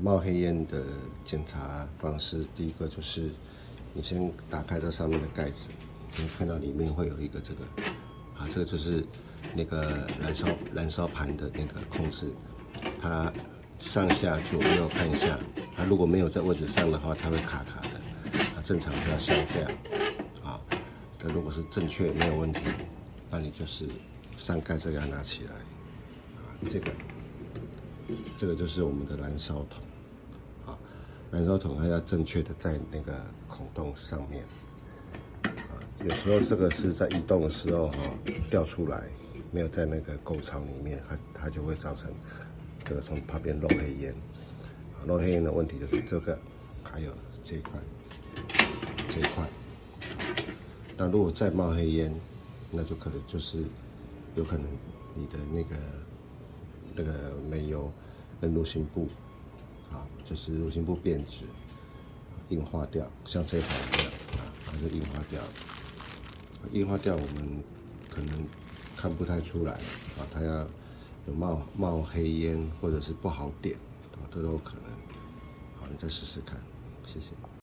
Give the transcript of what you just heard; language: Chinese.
冒黑烟的检查方式，第一个就是你先打开这上面的盖子，你会看到里面会有一个这个，这个就是那个燃烧盘的那个控制，它上下左右看一下，它如果没有在位置上的话，它会卡卡的，正常是要像这样，这如果是正确没有问题，那你就是上盖这个要拿起来，这个就是我们的燃烧筒，燃烧筒它要正确的在那个孔洞上面，有时候这个是在移动的时候掉出来，没有在那个沟槽里面，它就会造成这个从旁边漏黑烟，漏黑烟的问题就是这个，还有这一块，那如果再冒黑烟，那就可能就是有可能你的那个煤油跟炉心部，就是炉心部变质，硬化掉，像这一台一样，它就硬化掉。硬化掉我们可能看不太出来，它要有冒黑烟或者是不好点，这都有可能。好，你再试试看，谢谢。